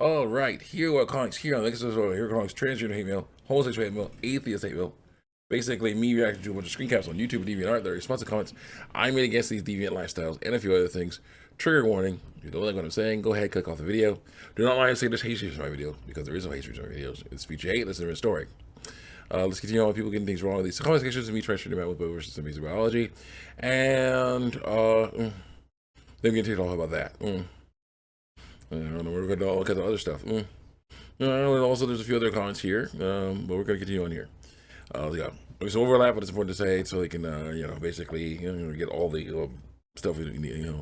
All right, here are comics. Here on the next episode, here are comics: transgender hate mail, homosexual hate mail, atheist hate mail. Basically, me reacting to a bunch of screen caps on YouTube and DeviantArt. Their responsive comments I made against these deviant lifestyles and a few other things. Trigger warning: if you don't like what I'm saying, go ahead, click off the video. Do not mind saying there's hate speech in my video because there is no hate speech in my videos. It's speech you hate. Listen to the story. Let's continue on with people getting things wrong with these comment sections and me transgender man with versus some basic biology, and then we can talk about that. I don't know. We're going to do all kinds of other stuff. And also, there's a few other comments here, but we're going to continue on here. Yeah, there's overlap, but it's important to say so they can, basically, get all the stuff you need,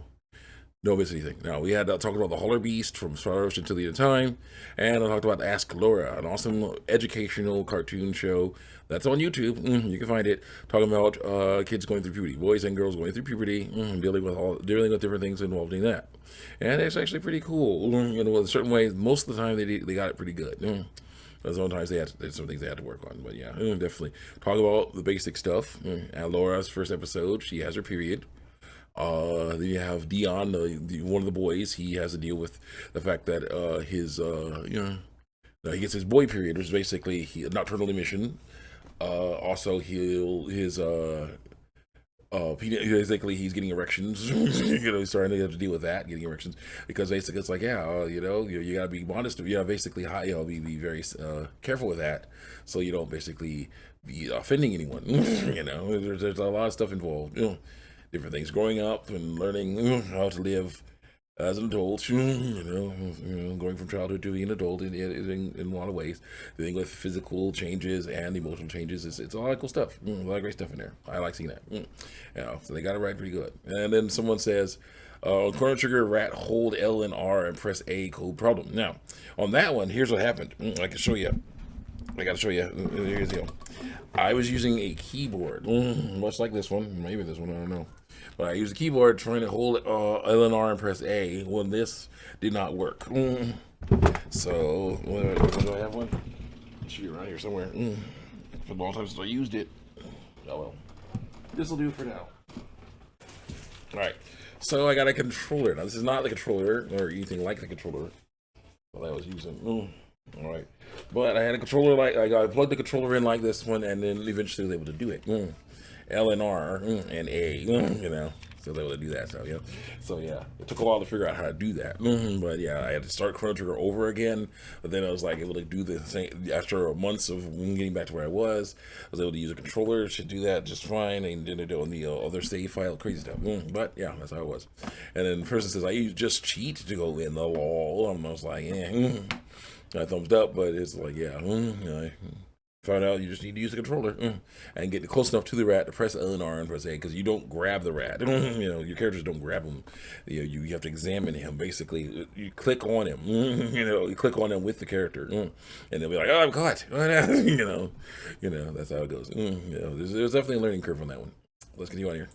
no obesity thing. Now, we had talked about the Holler Beast from Star Ocean to the End of Time, and I talked about Ask Laura, an awesome educational cartoon show that's on YouTube. You can find it, talking about kids going through puberty, boys and girls going through puberty, dealing with different things involved in that. And it's actually pretty cool. In certain ways, most of the time they got it pretty good. Sometimes there's some things they had to work on, but yeah, definitely talk about the basic stuff. At Laura's first episode, she has her period. Then you have Dion, one of the boys. He has to deal with the fact that he gets his boy period, which is basically nocturnal emission. Also, basically he's getting erections. He's starting to have to deal with that, getting erections, because basically it's like, you gotta be modest. Basically, be very careful with that, so you don't basically be offending anyone. There's a lot of stuff involved. Different things, growing up and learning how to live as an adult, going from childhood to being an adult in a lot of ways, dealing with physical changes and emotional changes. It's a lot of cool stuff. A lot of great stuff in there. I like seeing that. So they got it right pretty good. And then someone says, corner trigger rat, hold L and R and press A, code problem. Now, on that one, here's what happened. I can show you. I gotta show you. Here's the deal. I was using a keyboard, much like this one, maybe this one, I don't know. But I used a keyboard trying to hold L and R and press A when this did not work. So, do I have one? It should be around here somewhere. For a long time since I used it. Oh well. This will do for now. Alright. So I got a controller. Now, this is not the controller or anything like the controller that I was using. All right, but I had a controller I plugged the controller in like this one, and then eventually was able to do it. L and R and A, so they were able to do that. So yeah, it took a while to figure out how to do that. But yeah, I had to start Chrono Trigger over again. But then I was able to do the same after months of getting back to where I was able to use a controller to do that just fine, and then on the other save file, crazy stuff. But yeah, that's how it was. And then the person says I just cheat to go in the law, and I was like, I thumbs up, but it's like, found out you just need to use the controller and get close enough to the rat to press L and R and press A, because you don't grab the rat. Your characters don't grab him. You have to examine him. Basically, you click on him. You click on him with the character, and they'll be like, "Oh, I'm caught." That's how it goes. There's definitely a learning curve on that one. Let's continue on here.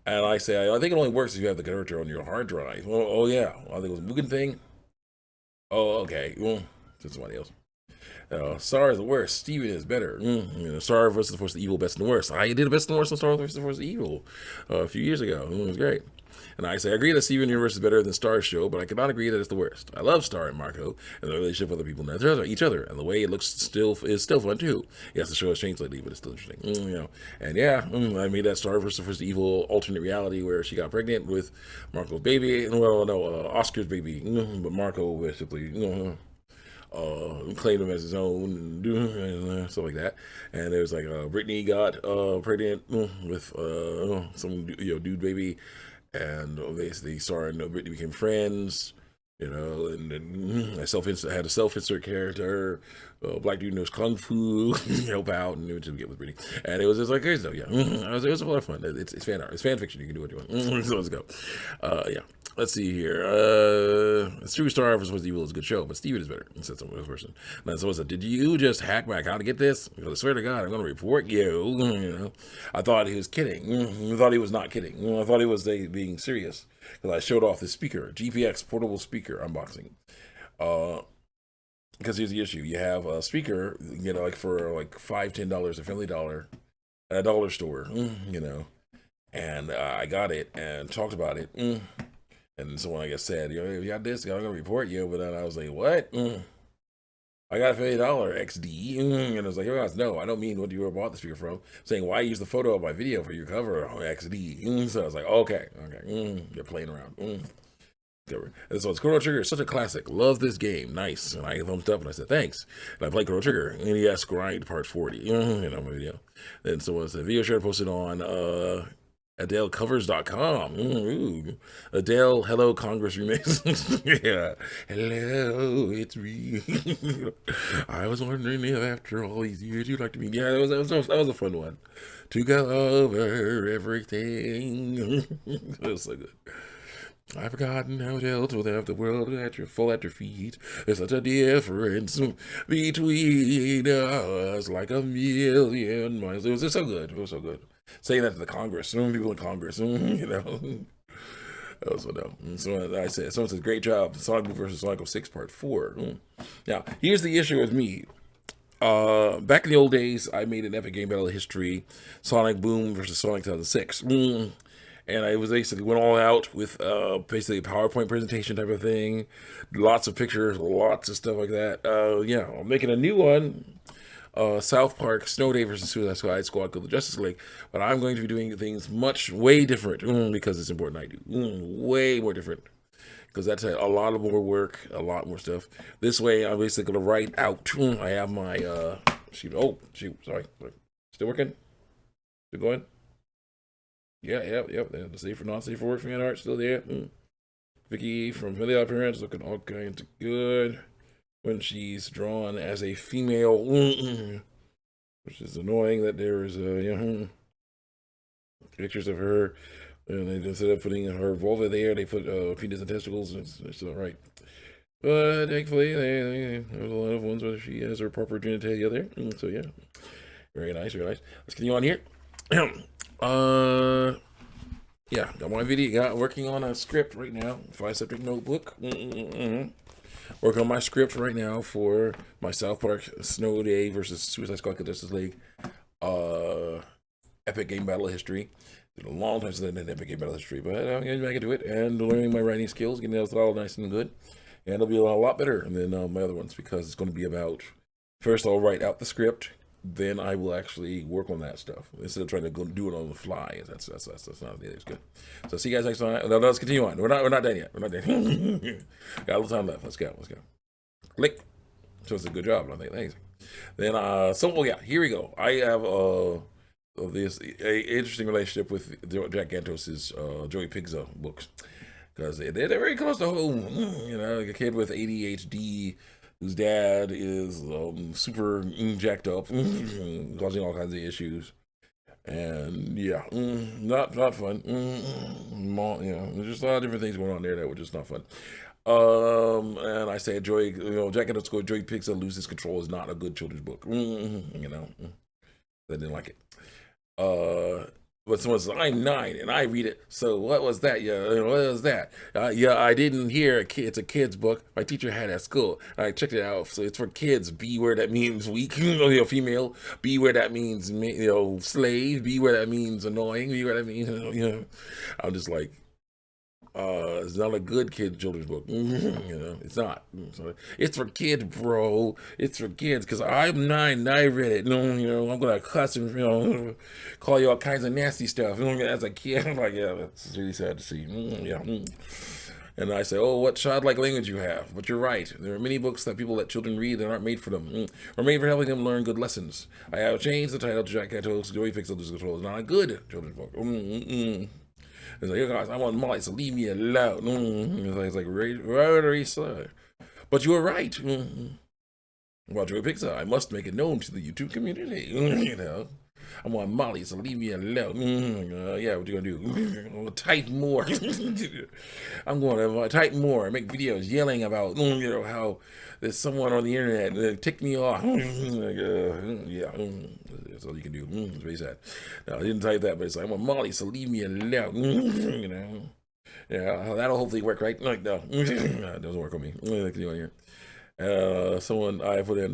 And I say, I think it only works if you have the character on your hard drive. Oh yeah, I think it was a Mugen thing. Oh, okay. To somebody else. Star is the worst. Steven is better. Star versus the Force of Evil, best and worst. I did a best and worst on Star versus the Force of Evil a few years ago. It was great. And I say, I agree that Steven Universe is better than Star's show, but I cannot agree that it's the worst. I love Star and Marco and the relationship with other people and each other, and the way it looks is still fun too. Yes, the show has changed lately, but it's still interesting. And yeah, I made that Star versus the Force of Evil alternate reality where she got pregnant with Marco's baby. Well, no, Oscar's baby, but Marco basically. Claimed him as his own and stuff like that. And there was Brittany got pregnant with some dude baby, and basically Star and Brittany became friends. And then I had a self-insert character. Black dude knows kung fu, help out, and to get with Brittany. And it was just like crazy stuff. Yeah, it was a lot of fun. It's fan art. It's fan fiction. You can do what you want. So let's go. Yeah. Let's see here. It's true. Star versus Evil is a good show, but Steven is better. Said some person. And someone said, "Did you just hack my account to get this?" Because I swear to God, I'm going to report you. I thought he was kidding. I thought he was not kidding. I thought he was being serious, because I showed off the speaker, GPX portable speaker unboxing. Because here's the issue: you have a speaker, for $5-10, a Family Dollar, at a dollar store, and I got it and talked about it. And someone, I guess, said, you got this, I'm going to report you. But then I was like, what? I got a $50 XD. And I was like, guys, no, I don't mean what you bought the speaker from. Saying, why use the photo of my video for your cover on XD? So I was like, okay. You're playing around. And so it's Chrono Trigger. It's such a classic. Love this game. Nice. And I thumbs up and I said, thanks. And I played Chrono Trigger. NES Grind Part 40. My video. Then someone said, video shared posted on AdeleCovers.com. Adele, hello, Congress remix. Yeah. Hello, it's me. I was wondering if after all these years you'd like to meet. Yeah, that was a fun one. To go over everything. It was so good. I've forgotten how to else without the world at your feet. There's such a difference between us, like a million miles. It was just so good. It was so good. Saying that to the Congress, people in Congress, That was so dumb. So I said, someone says, great job, Sonic Boom versus Sonic 06 Part 4. Now, here's the issue with me. Back in the old days, I made an epic game battle of history, Sonic Boom versus Sonic 2006. And I was basically went all out with basically a PowerPoint presentation type of thing, lots of pictures, lots of stuff like that. I'm making a new one, South Park Snow Day versus Suicide Squad Kill the Justice League, but I'm going to be doing things way different because it's important I do. Way more different because that's a lot of more work, a lot more stuff. This way, I'm basically going to write out. I have my sorry, still working, still going. Yep. The safe for non-safe for work fan art still there. Vicky from Family Appearance looking all kinds of good when she's drawn as a female, which is annoying that there is pictures of her, and they instead of putting her vulva there, they put penis and testicles. It's not right. But thankfully, there's a lot of ones where she has her proper genitalia there. So yeah, very nice, very nice. Let's continue on here. Got my video. Working on a script right now. 5-subject notebook. Working on my script right now for my South Park Snow Day versus Suicide Squad Kill Justice League epic game battle of history. It's been a long time since I did an epic game battle of history, but I'm getting back into it and learning my writing skills, getting it all nice and good, and it'll be a lot better than my other ones because it's going to be about. First, I'll write out the script. Then I will actually work on that stuff instead of trying to go do it on the fly. That's not it's good. So see you guys next time. No, let's continue on. We're not done yet. Got a little time left. Let's go. Click. So it's a good job. I think. Thanks. Then here we go. I have this interesting relationship with Jack Gantos's Joey Pigza books because they're very close to home. A kid with ADHD. Whose dad is super jacked up, causing all kinds of issues, and not fun. There's just a lot of different things going on there that were just not fun. And I said, Jack and Joey Pigza loses control is not a good children's book. I didn't like it. But someone says, I'm 9, and I read it, so what was that? What was that? I didn't hear it's a kid's book. My teacher had at school. I checked it out, so it's for kids. B where that means weak, female. B where that means, slave. B where that means annoying. B where that means, I'm just like, it's not a good kid children's book. It's not. So it's for kids, bro. It's for kids. Cause I'm 9 and I read it. I'm gonna cuss and call you all kinds of nasty stuff. As a kid, I'm like, that's really sad to see. And I say, oh, what childlike language you have. But you're right. There are many books that people let children read that aren't made for them, or made for helping them learn good lessons. I have changed the title to Jack Cantos, Joey Pigza Loses Control. It's not a good children's book. It's like, guys, I want Molly, so leave me alone. It's like, very slow. But you were right. About Joey Pigza, I must make it known to the YouTube community. I want Molly, so leave me alone. What you gonna do? I'm gonna type more. I'm gonna type more, make videos yelling about, how there's someone on the internet that ticked me off. That's all you can do. It's very sad. No, I didn't type that, but it's like, I want Molly, so leave me alone. That'll hopefully work, right? Like, no, it doesn't work on me. Here. Someone I put in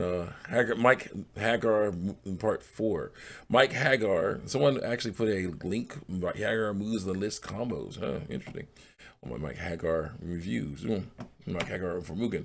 Mike Hagar in part 4. Mike Hagar. Someone actually put a link. Mike Hagar moves the list combos. Huh, interesting. On my Mike Hagar reviews. Mike Hagar for Mugen.